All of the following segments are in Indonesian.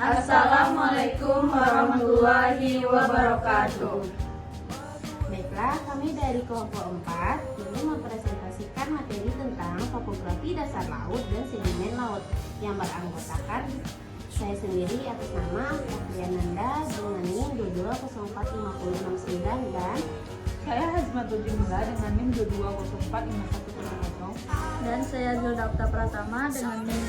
Assalamualaikum warahmatullahi wabarakatuh. Baiklah, kami dari kelompok 4 ini mempresentasikan materi tentang topografi dasar laut dan sedimen laut yang beranggotakan saya sendiri atas nama Nanda dengan NIM 2204569 dan Saya Hazmatul Jumlah dengan NIM 2204510 Dan saya Zuldakta Pratama dengan NIM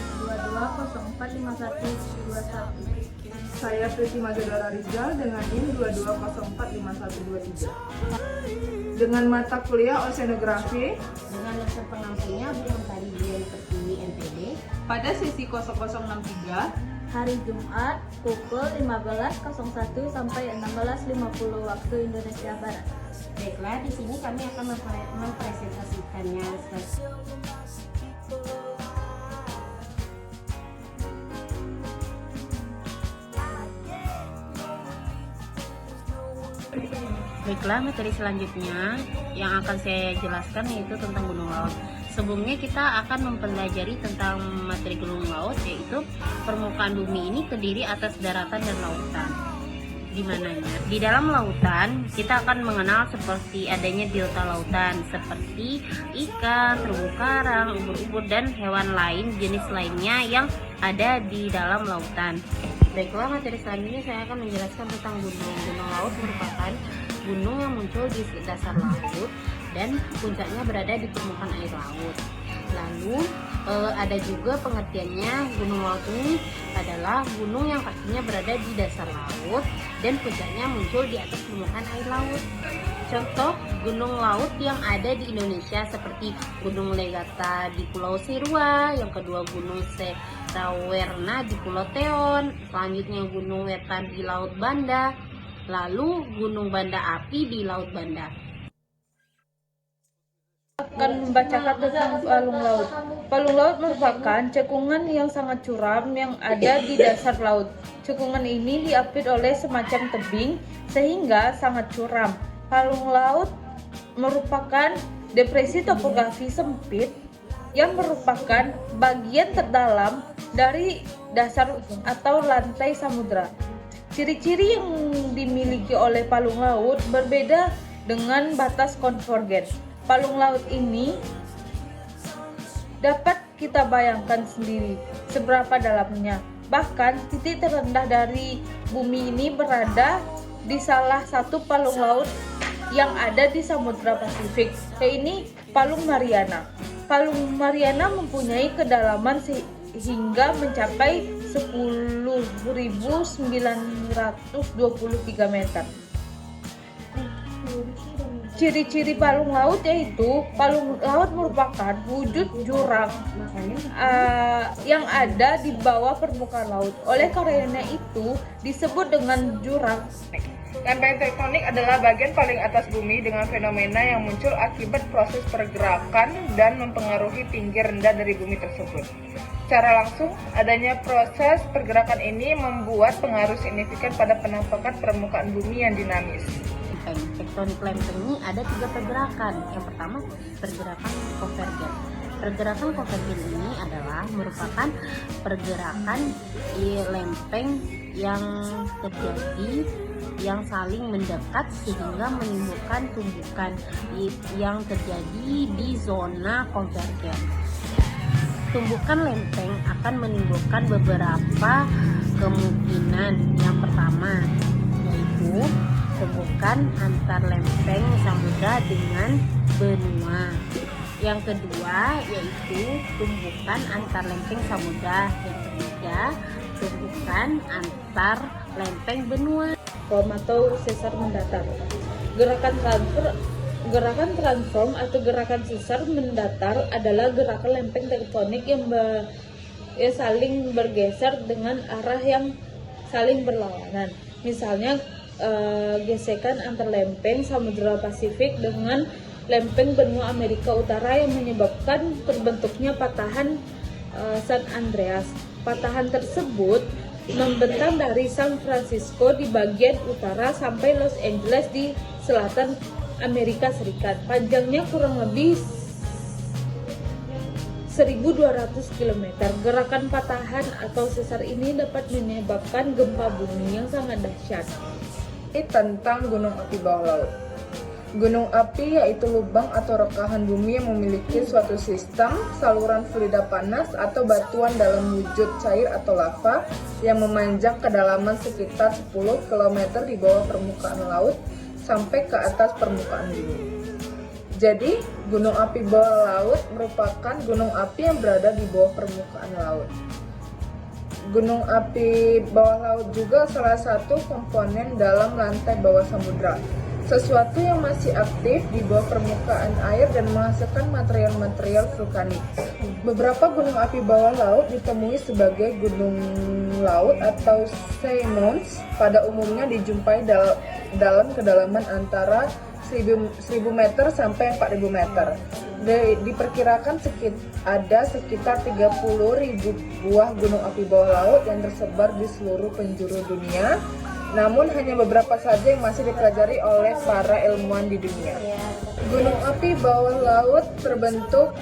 22045121. Saya Priti Magedara Rizal dengan NIM 22045123 dengan mata kuliah Oceanografi dengan lesson pengampunya Bu Mentari Dian Pertiwi NPD pada sesi 0063 Hari Jumat pukul 15.01 sampai 16.50 waktu Indonesia Barat. Baiklah, di sini kami akan mempresentasikannya. Baiklah, materi selanjutnya yang akan saya jelaskan yaitu tentang gunung laut. Sebelumnya kita akan mempelajari tentang materi gunung laut, yaitu permukaan bumi ini terdiri atas daratan dan lautan. Di mananya? Di dalam lautan kita akan mengenal seperti adanya biota lautan seperti ikan, terumbu karang, ubur-ubur dan hewan lain jenis lainnya yang ada di dalam lautan. Baiklah, materi selanjutnya saya akan menjelaskan tentang gunung. Gunung laut merupakan gunung yang muncul di dasar laut dan puncaknya berada di permukaan air laut. Lalu ada juga pengertiannya, gunung laut ini adalah gunung yang kakinya berada di dasar laut dan puncaknya muncul di atas permukaan air laut. Contoh gunung laut yang ada di Indonesia seperti Gunung Legata di Pulau Serua, yang kedua Gunung Serawerna di Pulau Teon, selanjutnya Gunung Wetan di Laut Banda, lalu Gunung Banda Api di Laut Banda. akan membacakan tentang palung laut. Palung laut merupakan cekungan yang sangat curam yang ada di dasar laut. Cekungan ini diapit oleh semacam tebing sehingga sangat curam. Palung laut merupakan depresi topografi sempit yang merupakan bagian terdalam dari dasar atau lantai samudra. Ciri-ciri yang dimiliki oleh palung laut berbeda dengan batas konvergen. Palung laut ini dapat kita bayangkan sendiri seberapa dalamnya. Bahkan titik terendah dari bumi ini berada di salah satu palung laut yang ada di Samudra Pasifik, yaitu Palung Mariana. Palung Mariana mempunyai kedalaman hingga mencapai 10.923 meter. Ciri-ciri palung laut yaitu palung laut merupakan wujud jurang yang ada di bawah permukaan laut. Oleh karena itu disebut dengan jurang. Lempeng tektonik adalah bagian paling atas bumi dengan fenomena yang muncul akibat proses pergerakan dan mempengaruhi tinggi rendah dari bumi tersebut. Secara langsung, adanya proses pergerakan ini membuat pengaruh signifikan pada penampakan permukaan bumi yang dinamis. Tektonik lempeng ini ada 3 pergerakan. Yang pertama, pergerakan konvergen. Pergerakan konvergen ini adalah merupakan pergerakan di lempeng yang terjadi yang saling mendekat sehingga menimbulkan tumbukan yang terjadi di zona konvergen. Tumbukan lempeng akan menimbulkan beberapa kemungkinan. Yang pertama yaitu tumbukan antar lempeng samudra dengan benua. Yang kedua yaitu tumbukan antar lempeng samudra. Yang ketiga, tumbukan antar lempeng benua. Atau sesar mendatar. Gerakan transform atau gerakan sesar mendatar adalah gerakan lempeng tektonik yang saling bergeser dengan arah yang saling berlawanan. Misalnya gesekan antar lempeng Samudra Pasifik dengan lempeng benua Amerika Utara yang menyebabkan terbentuknya patahan San Andreas. Patahan tersebut membentang dari San Francisco di bagian utara sampai Los Angeles di selatan Amerika Serikat. Panjangnya kurang lebih 1.200 km. Gerakan patahan atau sesar ini dapat menyebabkan gempa bumi yang sangat dahsyat. Tentang gunung api bawah laut. Gunung api yaitu lubang atau rekahan bumi yang memiliki suatu sistem saluran fluida panas atau batuan dalam wujud cair atau lava yang memanjang kedalaman sekitar 10 km di bawah permukaan laut sampai ke atas permukaan bumi. Jadi, gunung api bawah laut merupakan gunung api yang berada di bawah permukaan laut. Gunung api bawah laut juga salah satu komponen dalam lantai bawah samudra, sesuatu yang masih aktif di bawah permukaan air dan menghasilkan material-material vulkanik. Beberapa gunung api bawah laut ditemui sebagai gunung laut atau seamounts. Pada umumnya dijumpai dalam kedalaman antara 1.000 meter sampai 4.000 meter. Diperkirakan ada sekitar 30.000 buah gunung api bawah laut yang tersebar di seluruh penjuru dunia. Namun hanya beberapa saja yang masih dipelajari oleh para ilmuwan di dunia. Gunung api bawah laut terbentuk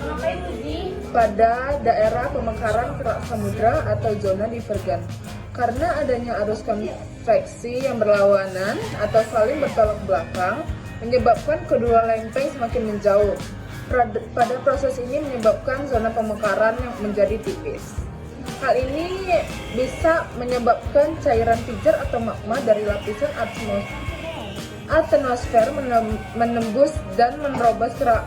pada daerah pemekaran kerak samudra atau zona divergen. Karena adanya arus konveksi yang berlawanan atau saling bertolak belakang, menyebabkan kedua lempeng semakin menjauh. Pada proses ini menyebabkan zona pemekaran yang menjadi tipis. Hal ini bisa menyebabkan cairan pijar atau magma dari lapisan atmosfer menembus dan menerobos kerak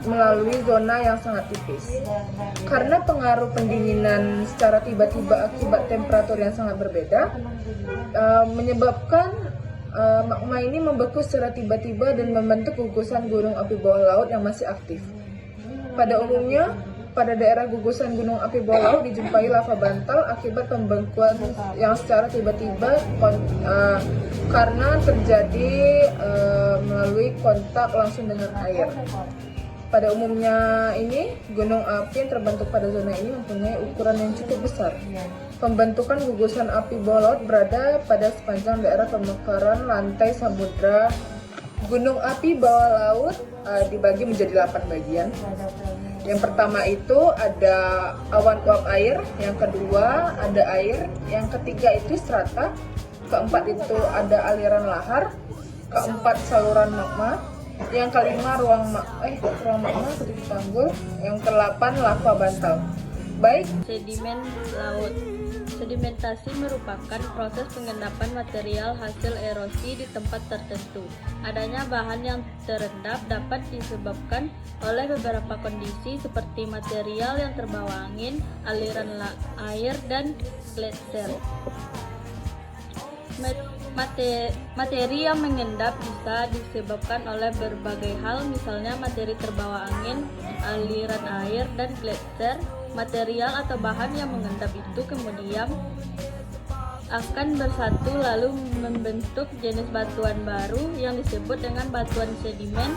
melalui zona yang sangat tipis. Karena pengaruh pendinginan secara tiba-tiba akibat temperatur yang sangat berbeda, menyebabkan magma ini membeku secara tiba-tiba dan membentuk gugusan gunung api bawah laut yang masih aktif. Pada umumnya, pada daerah gugusan gunung api bawah laut dijumpai lava bantal akibat pembekuan yang secara tiba-tiba karena terjadi melalui kontak langsung dengan air. Pada umumnya ini, gunung api yang terbentuk pada zona ini mempunyai ukuran yang cukup besar. Pembentukan gugusan api bawah laut berada pada sepanjang daerah pemekaran lantai samudra. Gunung api bawah laut dibagi menjadi 8 bagian. Yang pertama itu ada awan uap air, yang kedua ada air, yang ketiga itu strata, keempat itu ada aliran lahar, keempat saluran magma, yang kelima ruang magma seperti tanggul, yang kedelapan lava bantal. Baik, Sedimen laut. Sedimentasi merupakan proses pengendapan material hasil erosi di tempat tertentu. Adanya bahan yang terendap dapat disebabkan oleh beberapa kondisi seperti material yang terbawa angin, aliran air, dan gletser. Materi yang mengendap bisa disebabkan oleh berbagai hal, misalnya materi terbawa angin, aliran air, dan gletser. Material atau bahan yang mengendap itu kemudian akan bersatu lalu membentuk jenis batuan baru yang disebut dengan batuan sedimen.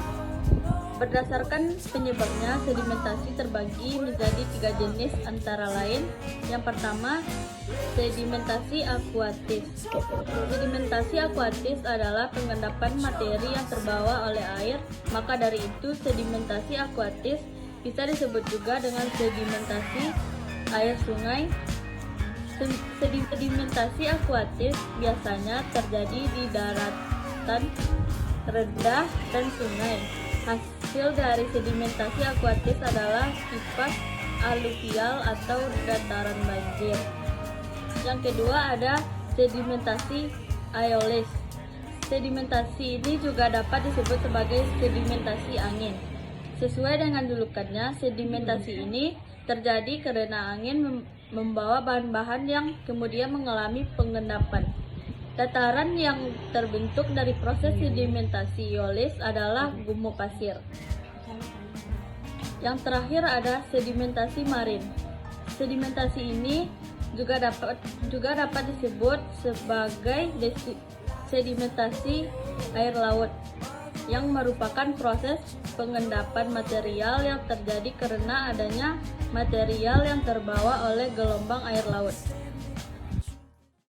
Berdasarkan penyebabnya, sedimentasi terbagi menjadi 3 jenis antara lain. Yang pertama, sedimentasi akuatis. Sedimentasi akuatis adalah pengendapan materi yang terbawa oleh air. Maka dari itu, sedimentasi akuatis bisa disebut juga dengan sedimentasi air sungai. Sedimentasi akuatis biasanya terjadi di daratan rendah dan sungai. Hasil dari sedimentasi akuatis adalah tipas aluvial atau dataran banjir. Yang kedua ada sedimentasi aeolis. Sedimentasi ini juga dapat disebut sebagai sedimentasi angin. Sesuai dengan julukannya, sedimentasi ini terjadi karena angin membawa bahan-bahan yang kemudian mengalami pengendapan. Dataran yang terbentuk dari proses sedimentasi aeolis adalah gumuk pasir. Yang terakhir ada sedimentasi marin. Sedimentasi ini juga dapat disebut sebagai sedimentasi air laut, yang merupakan proses pengendapan material yang terjadi karena adanya material yang terbawa oleh gelombang air laut.